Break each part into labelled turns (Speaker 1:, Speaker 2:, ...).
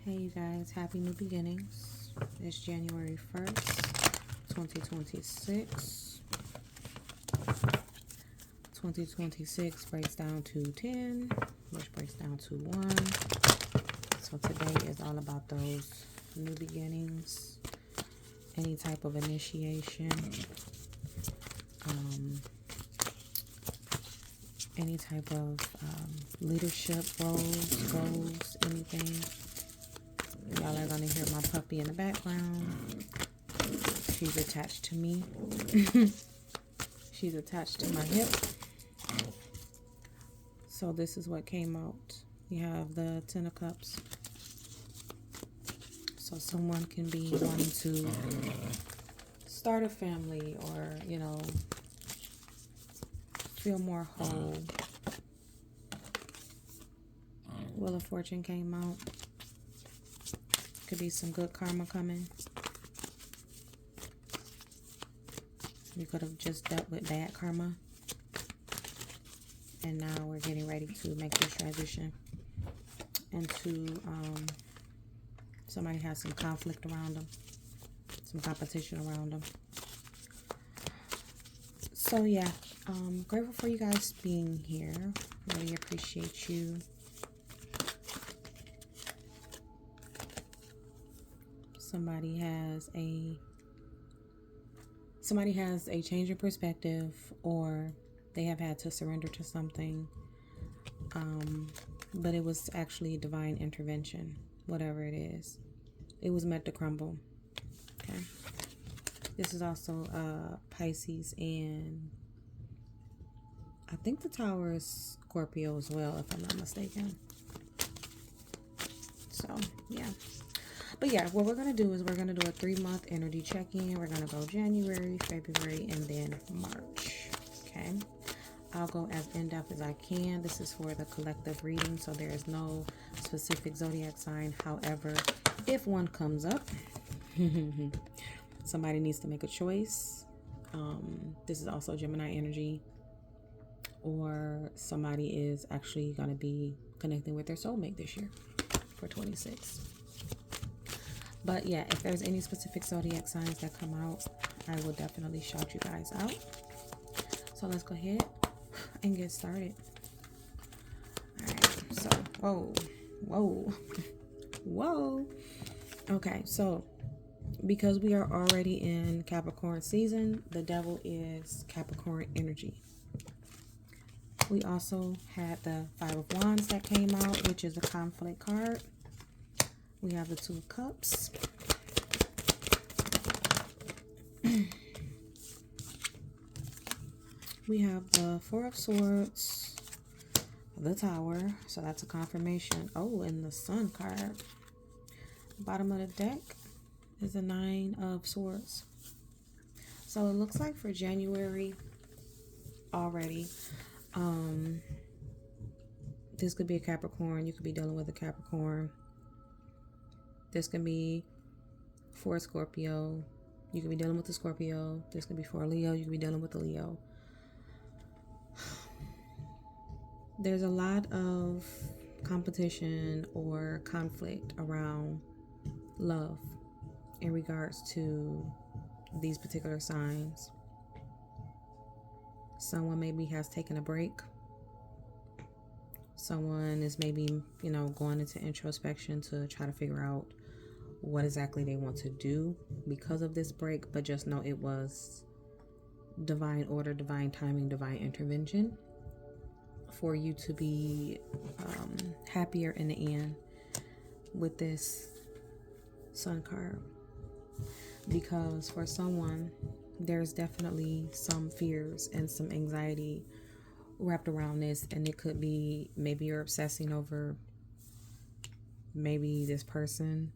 Speaker 1: Hey you guys, happy new beginnings. It's January 1st, 2026. 2026 breaks down to 10, which breaks down to 1. So today is all about those new beginnings, any type of initiation, any type of leadership roles, goals, anything. Y'all are gonna hear my puppy in the background. She's attached to me. She's attached to my hip. So this is what came out. You have the Ten of Cups. So someone can be wanting to start a family or, feel more whole. Wheel of Fortune came out. Could be some good karma coming. You could have just dealt with bad karma. And now we're getting ready to make this transition into somebody has some conflict around them, some competition around them. So yeah, grateful for you guys being here. Really appreciate you. Somebody has a change in perspective, or they have had to surrender to something, but it was actually divine intervention. Whatever it is, it was meant to crumble. Okay, this is also Pisces, and I think the Tower is Scorpio as well, if I'm not mistaken. So yeah. But yeah, what we're going to do is we're going to do a 3-month energy check-in. We're going to go January, February, and then March. Okay. I'll go as in-depth as I can. This is for the collective reading, so there is no specific zodiac sign. However, if one comes up, somebody needs to make a choice. This is also Gemini energy, or somebody is actually going to be connecting with their soulmate this year for 26. But yeah, if there's any specific zodiac signs that come out, I will definitely shout you guys out. So let's go ahead and get started. Alright, so, whoa. Okay, so because we are already in Capricorn season, the devil is Capricorn energy. We also had the 5 of Wands that came out, which is a conflict card. We have the 2 of Cups. We have the 4 of Swords, the Tower, so that's a confirmation. Oh, and the Sun card. Bottom of the deck is the 9 of Swords. So it looks like for January already, this could be a Capricorn. You could be dealing with a Capricorn. This can be for a Scorpio. You could be dealing with a Scorpio. This could be for a Leo. You could be dealing with a Leo. There's a lot of competition or conflict around love in regards to these particular signs. Someone maybe has taken a break. Someone is maybe, going into introspection to try to figure out what exactly they want to do because of this break, but just know it was divine order, divine timing, divine intervention for you to be happier in the end with this Sun card. Because for someone, there's definitely some fears and some anxiety wrapped around this, and it could be maybe you're obsessing over maybe this person,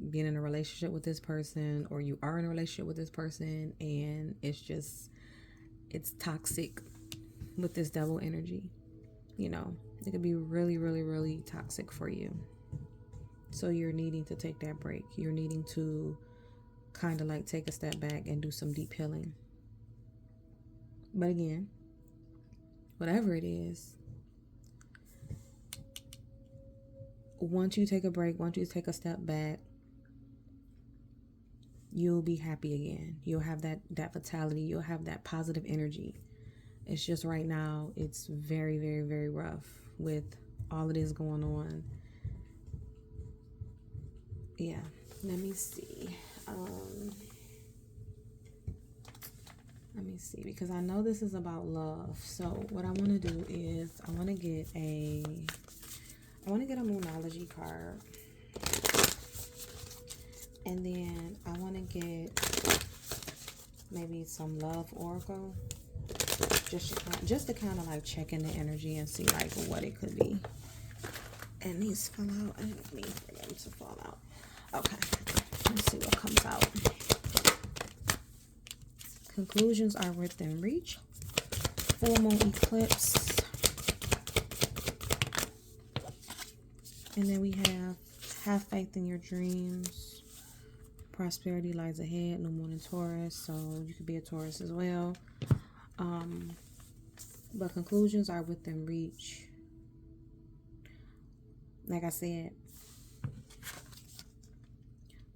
Speaker 1: being in a relationship with this person, or you are in a relationship with this person, and it's toxic with this devil energy. It could be really, really, really toxic for you. So you're needing to take that break. You're needing to kind of like take a step back and do some deep healing. But again, whatever it is, once you take a break, once you take a step back, you'll be happy again. You'll have that vitality. You'll have that positive energy. It's just right now, it's very, very, very rough with all of this going on. Yeah, let me see. Let me see, because I know this is about love. So what I want to do is I want to get a Moonology card. And then I want to get maybe some Love Oracle. Just to kind of like check in the energy and see like what it could be. And these fell out. I didn't mean for them to fall out. Okay, let's see what comes out. Conclusions are within reach. Full moon eclipse. And then we have faith in your dreams. Prosperity lies ahead. New moon in Taurus, so you could be a Taurus as well. But conclusions are within reach. Like I said,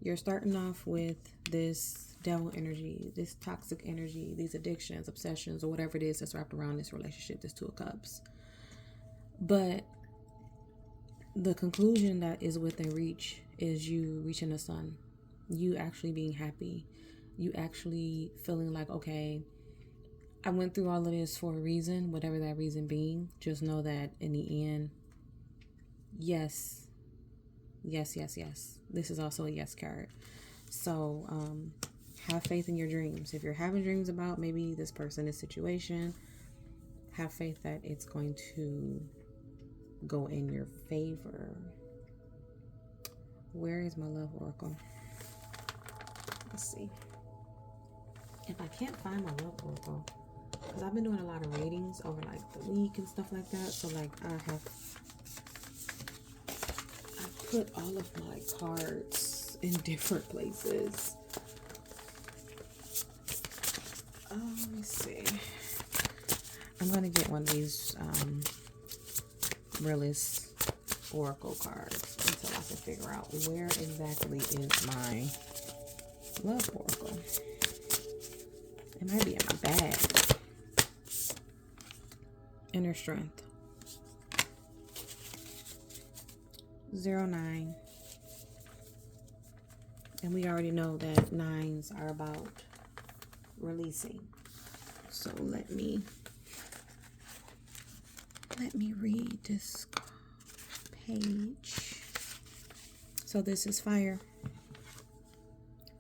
Speaker 1: you're starting off with this devil energy, this toxic energy, these addictions, obsessions, or whatever it is that's wrapped around this relationship, this Two of Cups. But the conclusion that is within reach is you reaching the sun. You actually being happy. You actually feeling like, okay, I went through all of this for a reason, whatever that reason being. Just know that in the end, yes. This is also a yes card. So have faith in your dreams. If you're having dreams about maybe this person, this situation, have faith that it's going to go in your favor. Where is my Love Oracle? Let's see. If I can't find my Love Oracle, because I've been doing a lot of readings over like the week and stuff like that. So like I put all of my cards in different places. Let me see. I'm gonna get one of these realist oracle cards until I can figure out where exactly is my Love Oracle. It might be in my bag. Inner Strength. 09. And we already know that 9s are about releasing. So let me read this page. So this is fire.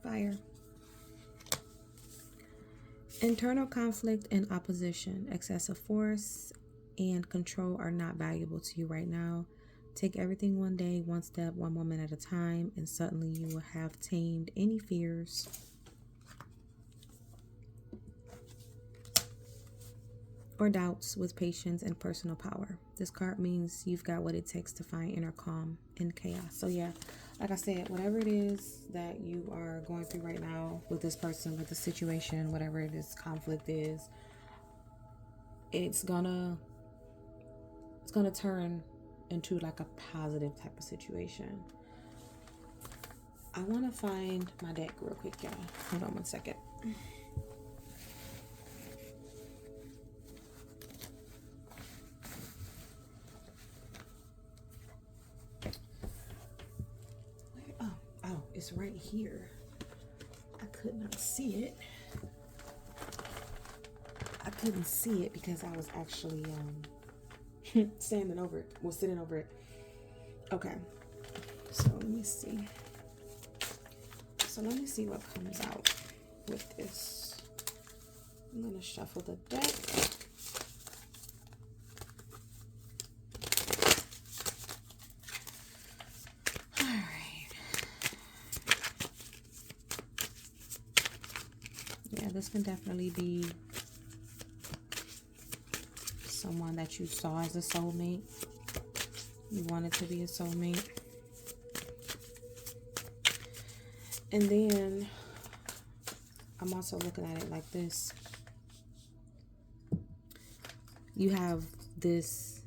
Speaker 1: Fire. Internal conflict and opposition, excessive force, and control are not valuable to you right now. Take everything one day, one step, one moment at a time, and suddenly you will have tamed any fears. Or doubts with patience and personal power. This card means you've got what it takes to find inner calm in chaos. So yeah, like I said, whatever it is that you are going through right now with this person, with the situation, whatever this conflict is, it's gonna turn into like a positive type of situation. I want to find my deck real quick, y'all. Hold on one second. Oh, it's right here. I could not see it. I couldn't see it because I was actually sitting over it. Okay, so let me see. Let me see what comes out with this. I'm gonna shuffle the deck. All right. Yeah, this can definitely be someone that you saw as a soulmate. You wanted to be a soulmate. And then I'm also looking at it like this. You have this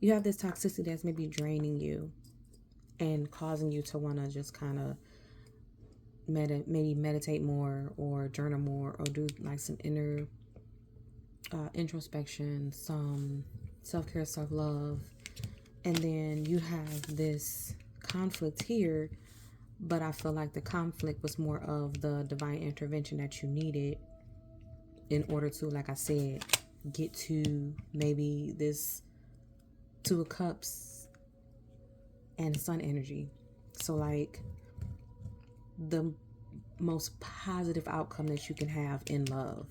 Speaker 1: you have this toxicity that's maybe draining you and causing you to want to just kind of maybe meditate more or journal more or do like some inner introspection, some self-care, self-love. And then you have this conflict here, but I feel like the conflict was more of the divine intervention that you needed in order to, like I said, get to maybe this Two of Cups and Sun energy. So like the most positive outcome that you can have in love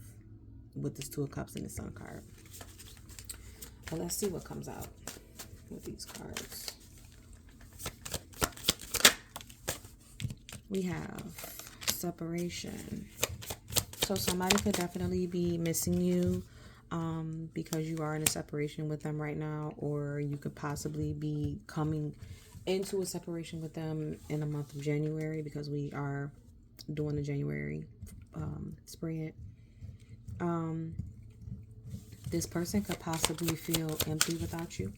Speaker 1: with this Two of Cups and the Sun card. Well, let's see what comes out with these cards. We have separation. So somebody could definitely be missing you because you are in a separation with them right now, or you could possibly be coming into a separation with them in the month of January, because we are doing the January spread. This person could possibly feel empty without you.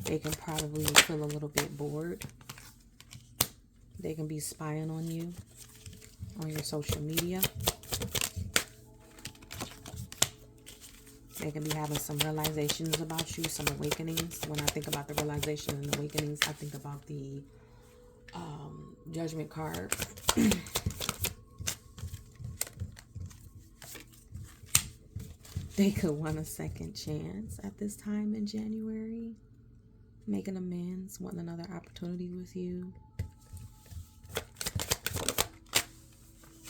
Speaker 1: They can probably feel a little bit bored. They can be spying on you on your social media. They can be having some realizations about you, some awakenings. When I think about the realizations and awakenings, I think about the Judgment card. They could want a second chance at this time in January, making amends, wanting another opportunity with you.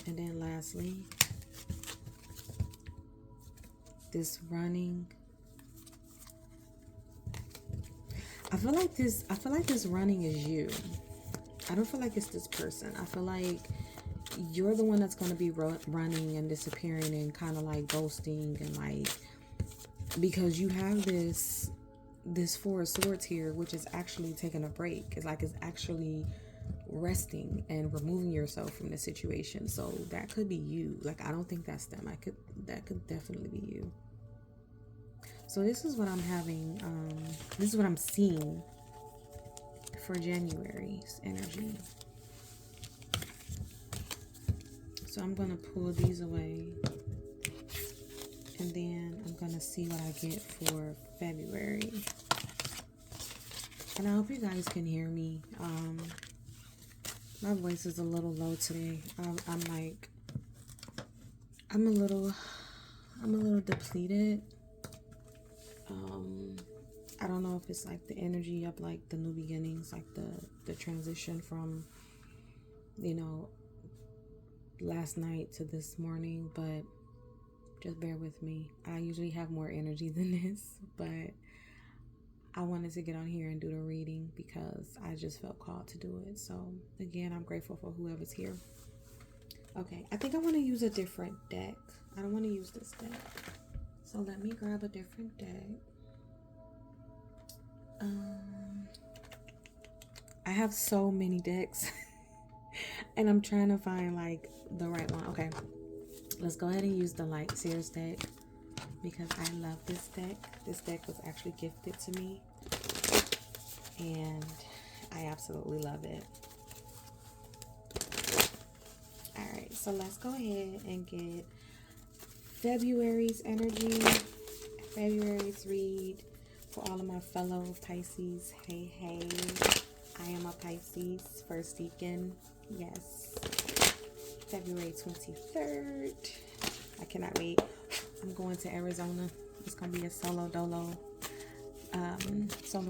Speaker 1: And then lastly, this running. I feel like this running is you. I don't feel like it's this person. I feel like you're the one that's going to be running and disappearing and kind of like ghosting, and like, because you have this Four of Swords here, which is actually taking a break. It's like it's actually resting and removing yourself from the situation. So that could be you. Like, I don't think that's them. That could definitely be you. So this is what I'm having. This is what I'm seeing for January's energy. So I'm going to pull these away, and then I'm going to see what I get for February. And I hope you guys can hear me. My voice is a little low today. I'm a little depleted. I don't know if it's like the energy of like the new beginnings, like the transition from, last night to this morning, but just bear with me. I usually have more energy than this, but I wanted to get on here and do the reading because I just felt called to do it. So again, I'm grateful for whoever's here. Okay, I think I want to use a different deck. I don't want to use this deck. So let me grab a different deck. I have so many decks and I'm trying to find like the right one. Okay, let's go ahead and use the Light Seers deck because I love this deck. This deck was actually gifted to me and I absolutely love it. All right, so let's go ahead and get February's energy, February's read for all of my fellow Pisces. Hey, hey, I am a Pisces, first deacon. Yes, February 23rd. I cannot wait. I'm going to Arizona. It's going to be a solo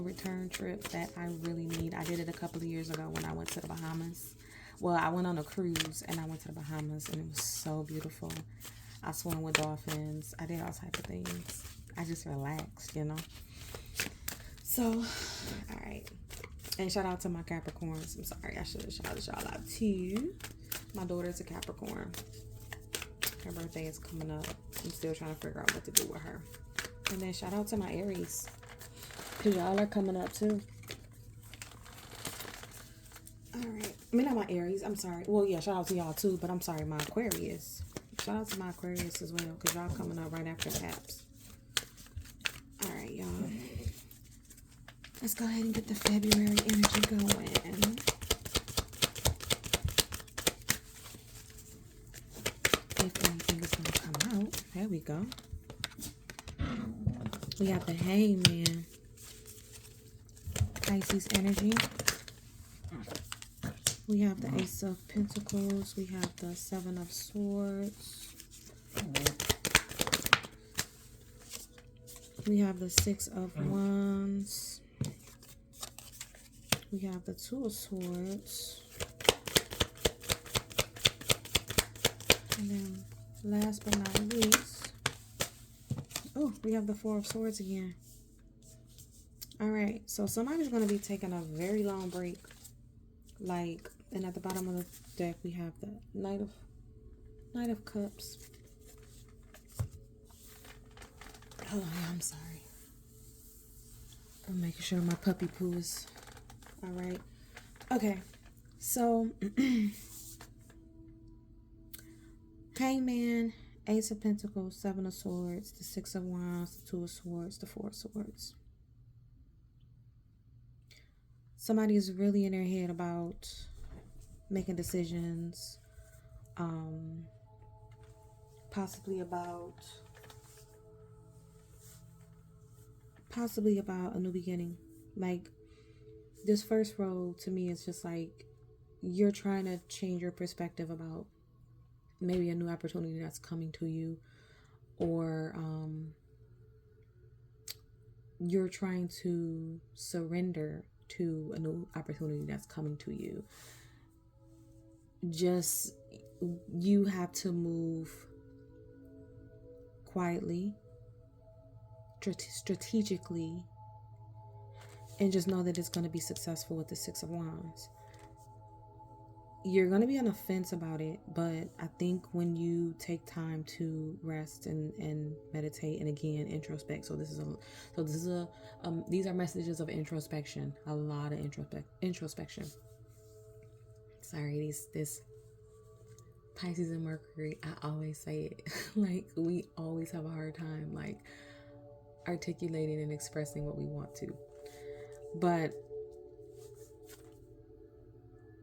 Speaker 1: return trip that I really need. I did it a couple of years ago when I went to the Bahamas. Well, I went on a cruise and I went to the Bahamas and it was so beautiful. I swam with dolphins. I did all types of things. I just relaxed, So, all right. And shout out to my Capricorns. I'm sorry, I should have shouted y'all out too. My daughter's a Capricorn. Her birthday is coming up. I'm still trying to figure out what to do with her. And then shout out to my Aries, because y'all are coming up too. All right. I mean, not my Aries. I'm sorry. Well, yeah, shout out to y'all too, but I'm sorry, my Aquarius. Shout out to my Aquarius as well, because y'all coming up right after Caps. All right, y'all. Let's go ahead and get the February energy going. If anything is going to come out. There we go. We have the Hangman. Pisces energy. We have the Ace of Pentacles. We have the Seven of Swords. We have the Six of Wands. We have the Two of Swords. And then last but not least, oh, we have the Four of Swords again. All right, so somebody's going to be taking a very long break. Like, and at the bottom of the deck, we have the Knight of Cups. Oh, I'm sorry. I'm making sure my puppy poo is all right. Okay, so Hangman, Ace of Pentacles, Seven of Swords, the Six of Wands, the Two of Swords, the Four of Swords. Somebody is really in their head about making decisions, possibly about a new beginning. Like, this first row to me is just like you're trying to change your perspective about maybe a new opportunity that's coming to you, or you're trying to surrender to a new opportunity that's coming to you. Just, you have to move quietly, strategically, and just know that it's going to be successful with the Six of Wands. You're going to be on the fence about it, but I think when you take time to rest and meditate, and again introspect. These are messages of introspection. A lot of introspection. Sorry, this Pisces and Mercury. I always say it. Like, we always have a hard time like articulating and expressing what we want to, but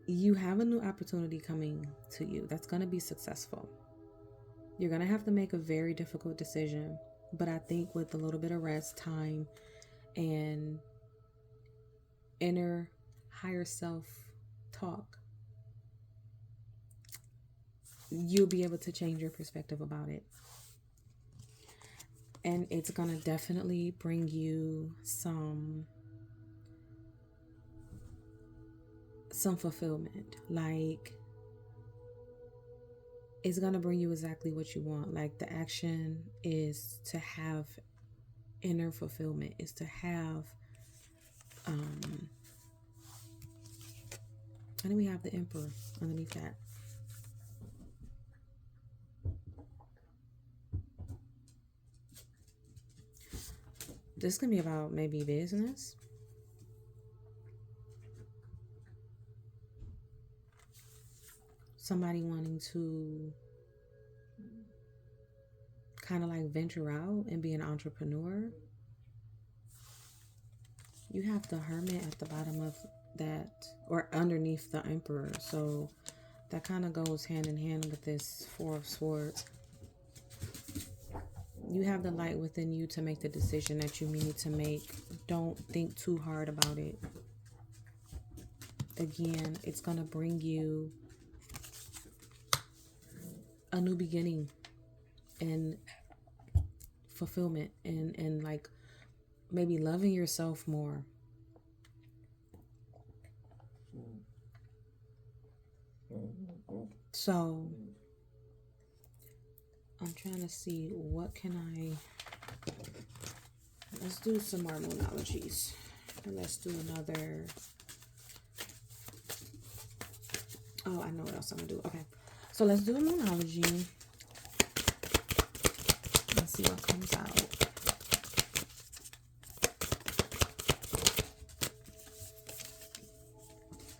Speaker 1: you have a new opportunity coming to you that's going to be successful. You're going to have to make a very difficult decision, but I think with a little bit of rest, time, and inner higher self talk, you'll be able to change your perspective about it. And it's going to definitely bring you some fulfillment. Like, it's going to bring you exactly what you want. Like, the action is to have inner fulfillment, is to have and then we have the Emperor underneath that. This can be about maybe business. Somebody wanting to kind of like venture out and be an entrepreneur. You have the Hermit at the bottom of that, or underneath the Emperor. So that kind of goes hand in hand with this Four of Swords. You have the light within you to make the decision that you need to make. Don't think too hard about it. Again, it's going to bring you a new beginning and fulfillment, and like maybe loving yourself more. So I'm trying to see what can let's do some more moonologies, and let's do another. Oh, I know what else I'm gonna do. Okay, so let's do a moonology. Let's see what comes out.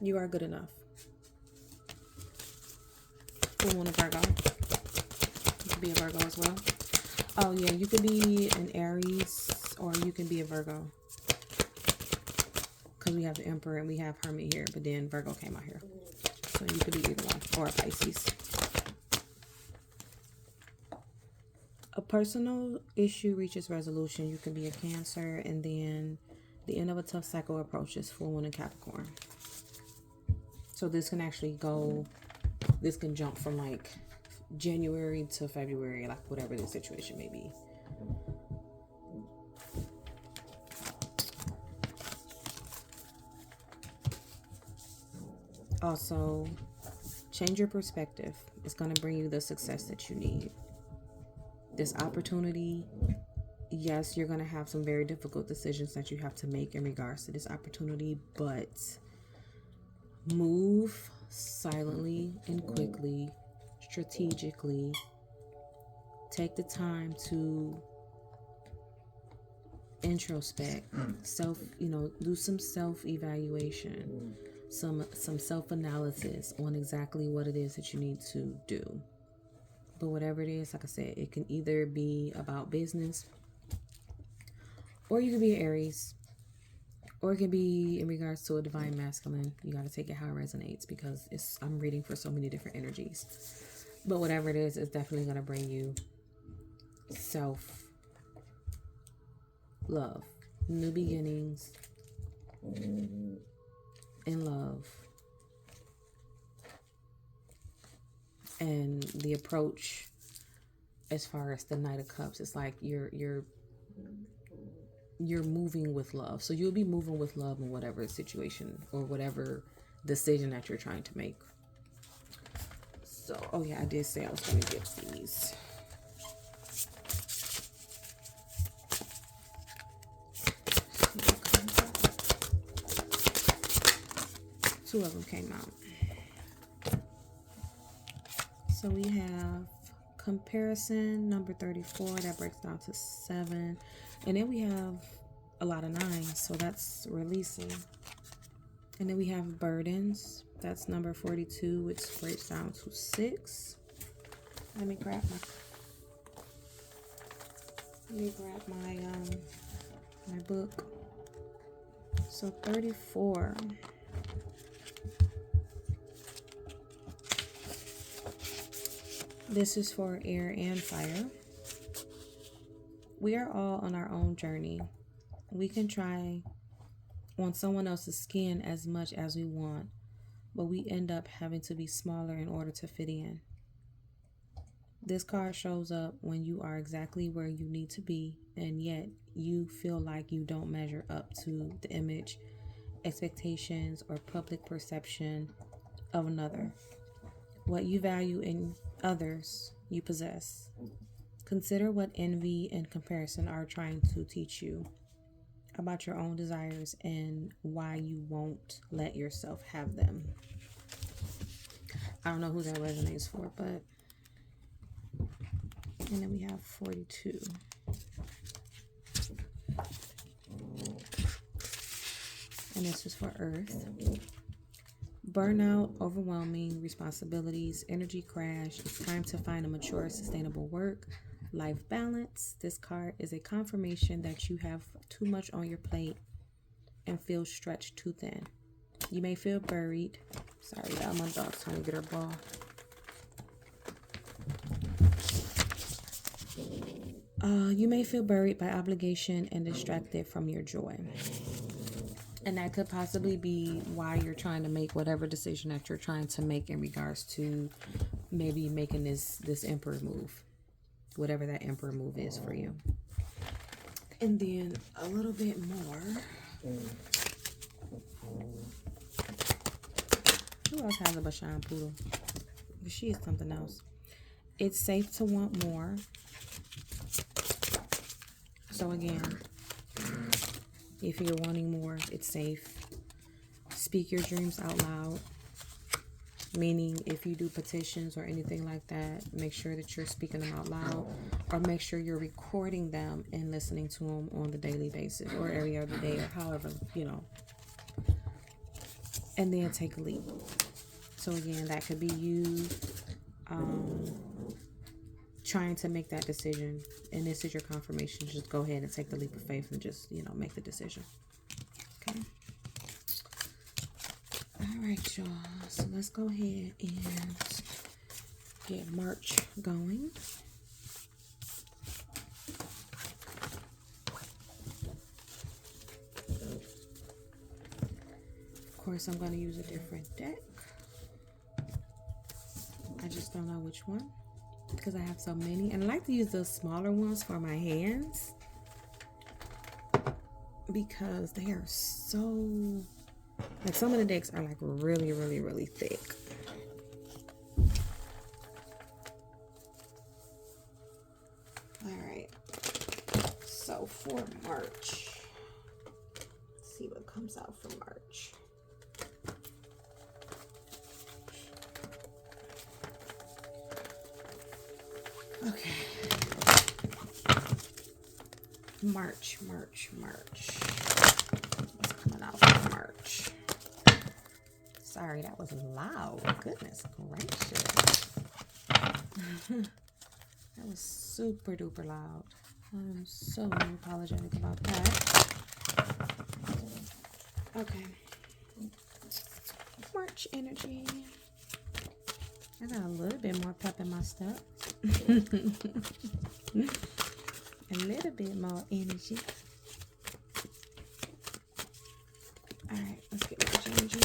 Speaker 1: You are good enough. Full Moon of Virgo. You could be a Virgo as well. Oh yeah, you could be an Aries or you can be a Virgo. because we have the Emperor and we have Hermit here, but then Virgo came out here. So you could be either one, or a Pisces. A personal issue reaches resolution. You can be a Cancer, and then the end of a tough cycle approaches. Full Moon in Capricorn. So this can actually go, this can jump from like January to February, like whatever the situation may be. Also, change your perspective. It's going to bring you the success that you need. This opportunity, yes, you're going to have some very difficult decisions that you have to make in regards to this opportunity, but move silently and quickly, strategically. Take the time to introspect, do some self-evaluation, some self-analysis on exactly what it is that you need to do. But whatever it is, like I said, it can either be about business, or you could be an Aries, or it can be in regards to a divine masculine. You got to take it how it resonates, because I'm reading for so many different energies. But whatever it is, it's definitely going to bring you self-love, new beginnings in love. And the approach as far as the Knight of Cups, it's like you're moving with love. So you'll be moving with love in whatever situation or whatever decision that you're trying to make. So, oh yeah, I did say I was going to get these. Two of them came out. So we have comparison, number 34, that breaks down to 7. And then we have a lot of 9s, so that's releasing. And then we have burdens, that's number 42, which breaks down to 6. Let me grab my book. So 34. This is for air and fire. We are all on our own journey. We can try on someone else's skin as much as we want, but we end up having to be smaller in order to fit in. This card shows up when you are exactly where you need to be, and yet you feel like you don't measure up to the image, expectations, or public perception of another. What you value in others, you possess. Consider what envy and comparison are trying to teach you about your own desires and why you won't let yourself have them. I don't know who that resonates for, but... And then we have 42. And this is for Earth. Burnout, overwhelming responsibilities, energy crash. It's time to find a mature, sustainable life balance. This card is a confirmation that you have too much on your plate and feel stretched too thin. You may feel buried. Sorry, y'all, my dog's trying to get her ball. You may feel buried by obligation and distracted from your joy. And that could possibly be why you're trying to make whatever decision that you're trying to make in regards to maybe making this Emperor move. Whatever that Emperor move is for you. And then a little bit more. Who else has a Bashan Poodle? But she is something else. It's safe to want more. So again, if you're wanting more, it's safe. Speak your dreams out loud. Meaning, if you do petitions or anything like that, make sure that you're speaking them out loud, or make sure you're recording them and listening to them on the daily basis or every other day, or however, and then take a leap. So again, that could be you trying to make that decision, and this is your confirmation. Just go ahead and take the leap of faith and just make the decision. Okay. All right, y'all. So let's go ahead and get March going. Of course, I'm going to use a different deck. I just don't know which one because I have so many. And I like to use the smaller ones for my hands because they are so... Like some of the decks are like really, really, really thick. All right. So for March, let's see what comes out for March. Okay. March. What's coming out for March? Sorry, that was loud. Goodness gracious. That was super duper loud. I'm so apologetic about that. Okay. March energy. I got a little bit more pep in my step. A little bit more energy. Alright, let's get March energy.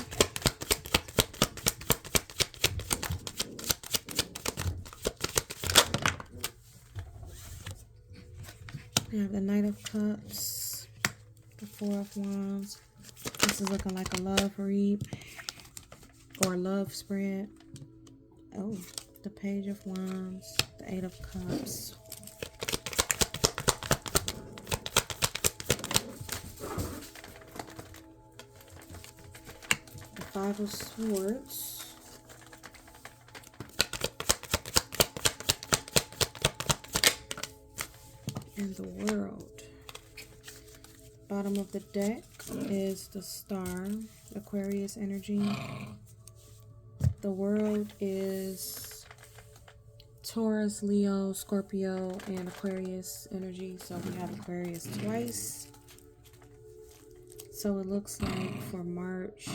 Speaker 1: We have the Knight of Cups, the Four of Wands. This is looking like a love read or love spread. Oh, the Page of Wands, the Eight of Cups. The Five of Swords. And the World. Bottom of the deck is the Star, Aquarius energy. The World is Taurus, Leo, Scorpio, and Aquarius energy. So we have Aquarius twice. So it looks like for March,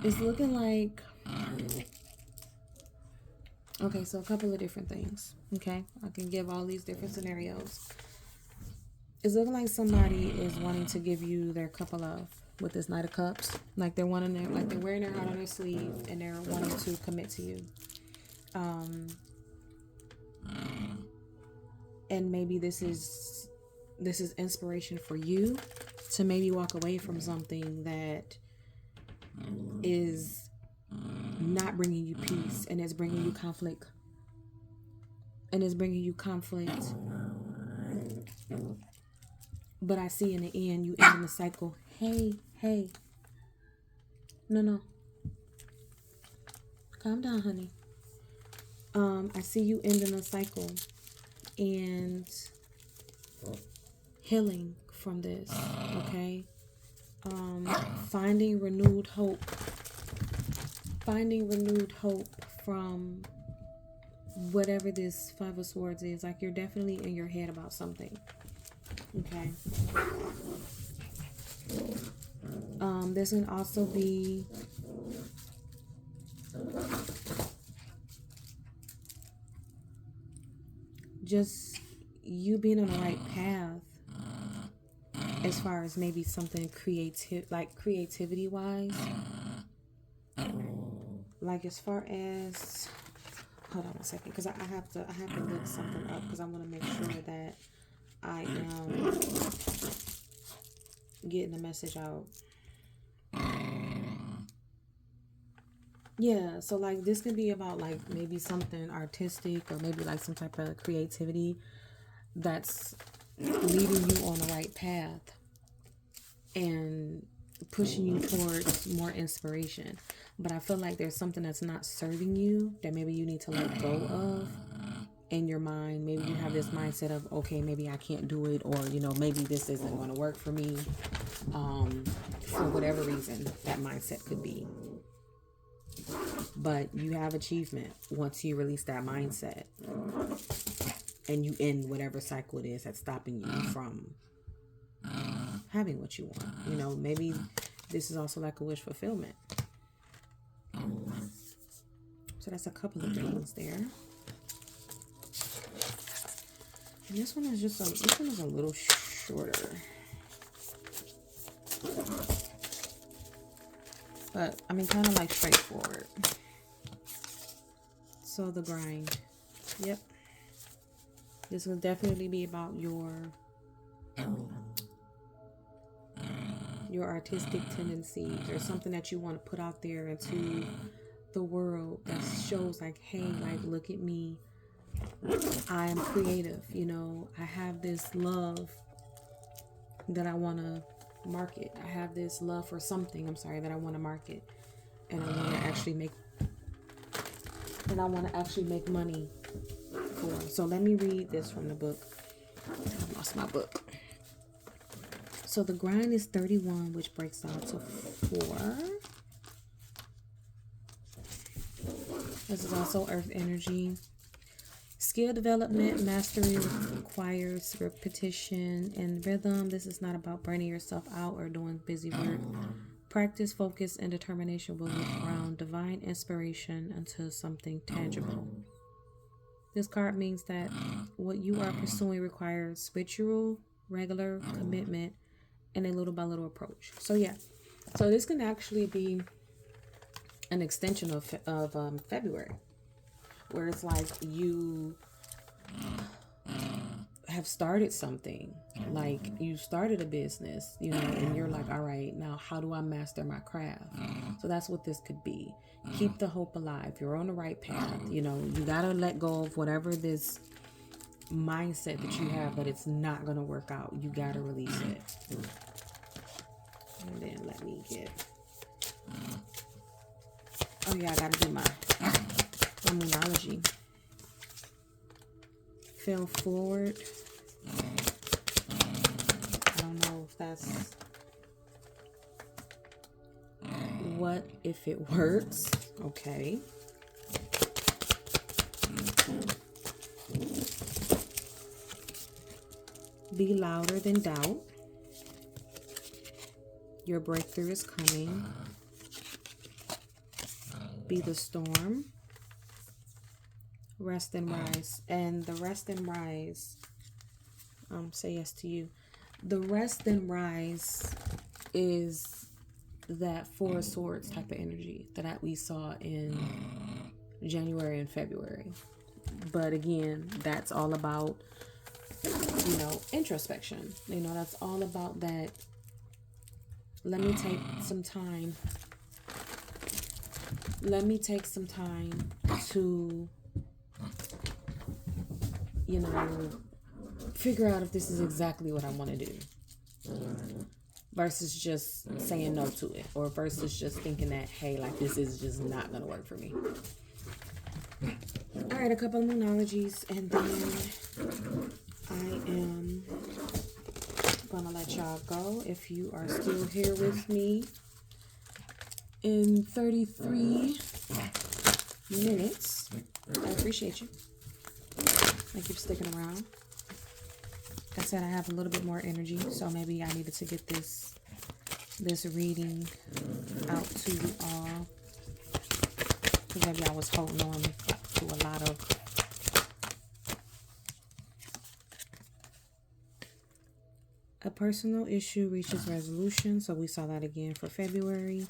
Speaker 1: it's looking like... Okay, so a couple of different things. Okay, I can give all these different scenarios. It's looking like somebody is wanting to give you their cup of love with this Knight of Cups. Like they're wanting their, like they're wearing their heart on their sleeve and they're wanting to commit to you. And maybe this is inspiration for you to maybe walk away from something that is not bringing you peace and is bringing you conflict. But I see in the end, you end in the cycle. Hey. No. Calm down, honey. I see you ending a cycle and healing from this, okay? Finding renewed hope from whatever this Five of Swords is. Like you're definitely in your head about something, okay? This can also be just you being on the right path as far as maybe something creativity wise. Like as far as, hold on a second, because I have to look something up because I want to make sure that I am getting the message out. Yeah, so like this could be about like maybe something artistic or maybe like some type of creativity that's leading you on the right path and pushing you towards more inspiration. But I feel like there's something that's not serving you that maybe you need to let go of in your mind. Maybe you have this mindset of, okay, maybe I can't do it, or, you know, maybe this isn't going to work for me. For whatever reason, that mindset could be. But you have achievement once you release that mindset. and you end whatever cycle it is that's stopping you from having what you want. You know, maybe this is also like a wish fulfillment. So that's a couple of things there. And this one is this one is a little shorter. But I mean, kind of like straightforward. So the grind. Yep. This will definitely be about your artistic tendencies, or something that you want to put out there into the world that shows like, hey, like, look at me. I am creative. You know, I have this love that I want to market. I have this love for something, that I want to market. And I want to actually make money for. So let me read this from the book. I lost my book. So the grind is 31, which breaks down to 4. This is also earth energy. Skill development, mastery requires repetition and rhythm. This is not about burning yourself out or doing busy work. Practice, focus, and determination will ground divine inspiration into something tangible. This card means that what you are pursuing requires ritual, regular commitment, and a little by little approach. So yeah, so this can actually be an extension of February, where it's like you have started something, like you started a business, you know, and you're like, all right, now how do I master my craft? So that's what this could be. Keep the hope alive. You're on the right path. You know, you gotta let go of whatever this mindset that you have that it's not gonna work out. You gotta release it. And then let me get, oh yeah, I gotta do my Moonology. Fail forward. I don't know if that's what if it works. Okay. Be louder than doubt. Your breakthrough is coming. Be the storm. Rest and rise. And the rest and rise, say yes to you. The rest and rise is that Four of Swords type of energy that we saw in January and February. But again, that's all about, you know, introspection. You know, that's all about that. Let me take some time. Let me take some time to, you know, figure out if this is exactly what I want to do, versus just saying no to it, or versus just thinking that, hey, like, this is just not going to work for me. All right, a couple of Moonologies, and then I am going to let y'all go. If you are still here with me in 33 minutes, I appreciate you. Thank you for sticking around. Like I said, I have a little bit more energy, so maybe I needed to get this reading out to you all, because maybe I was holding on to a lot of a personal issue reaches resolution. So we saw that again for February,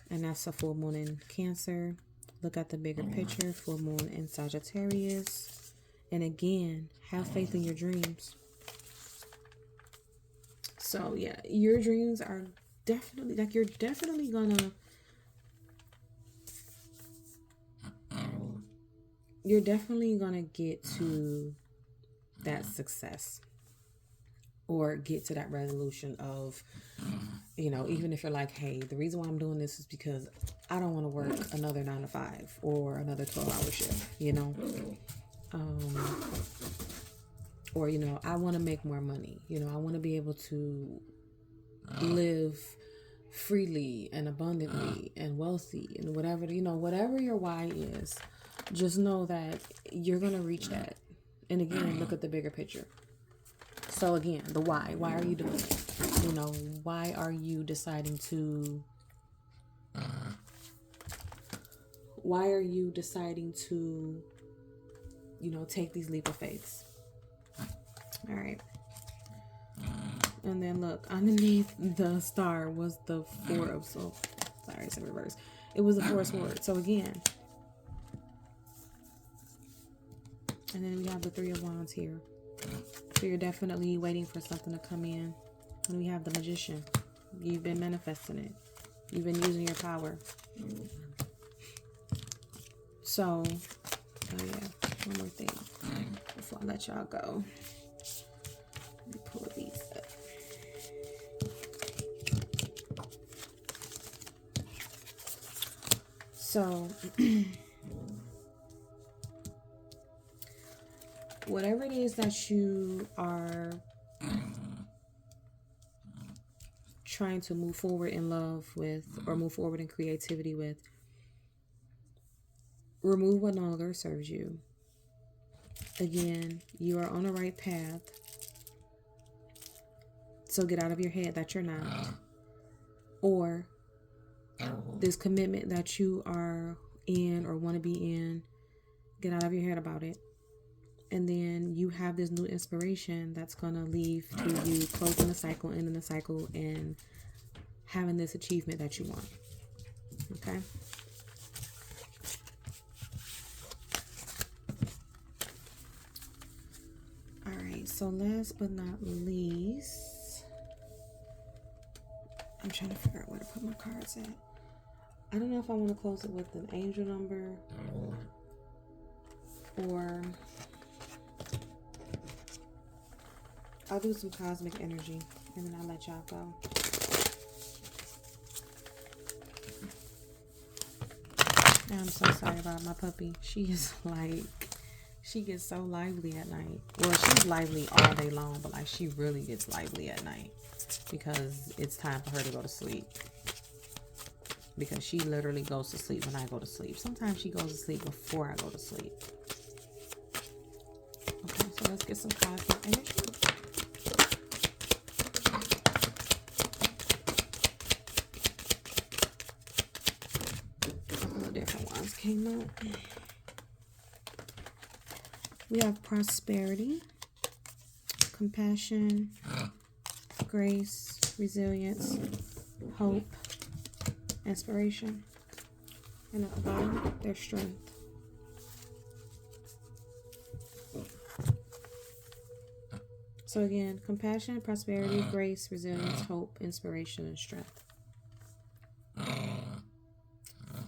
Speaker 1: and that's a full moon in Cancer. Look at the bigger picture, full moon in Sagittarius. And again, have faith in your dreams. So yeah, your dreams are definitely, like, you're definitely gonna get to that success, or get to that resolution of, you know, even if you're like, hey, the reason why I'm doing this is because I don't want to work another 9 to 5 or another 12-hour shift, you know, or, you know, I want to make more money, you know, I want to be able to live freely and abundantly and wealthy, and whatever, you know, whatever your why is, just know that you're going to reach that. And again, look at the bigger picture. So again, the why. Why are you doing it? You know, why are you deciding to... Why are you deciding to, you know, take these leap of faiths? All right. And then look, underneath the star was the Four of... So, sorry, it's in reverse. It was the Four of Swords. So again... And then we have the Three of Wands here. So you're definitely waiting for something to come in. And we have the Magician. You've been manifesting it. You've been using your power. So, oh yeah, one more thing before I let y'all go. Let me pull these up. So, whatever it is that you are trying to move forward in love with, or move forward in creativity with, remove what no longer serves you. Again, you are on the right path. So get out of your head that you're not. Or this commitment that you are in or want to be in, get out of your head about it. And then you have this new inspiration that's going to lead to you closing the cycle, ending the cycle, and having this achievement that you want. Okay? All right. So last but not least, I'm trying to figure out where to put my cards at. I don't know if I want to close it with an angel number or... I'll do some cosmic energy and then I'll let y'all go. I'm so sorry about my puppy. She is like, she gets so lively at night. Well, she's lively all day long, but like she really gets lively at night because it's time for her to go to sleep. Because she literally goes to sleep when I go to sleep. Sometimes she goes to sleep before I go to sleep. Okay, so let's get some cosmic energy. Came out. We have prosperity, compassion, grace, resilience, hope, inspiration, and at the bottom, their strength. So again, compassion, prosperity, grace, resilience, hope, inspiration, and strength.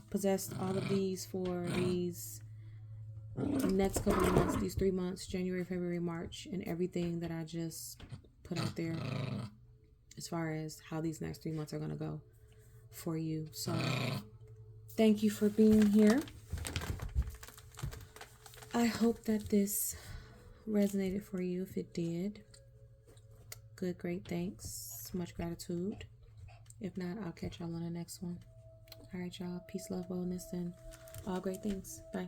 Speaker 1: Possessed all of these for these next couple of months, these 3 months, January, February, March, and everything that I just put out there as far as how these next 3 months are going to go for you. So thank you for being here. I hope that this resonated for you. If it did, good, great, thanks. Much gratitude. If not, I'll catch y'all on the next one. All right, y'all. Peace, love, wellness, and all great things. Bye.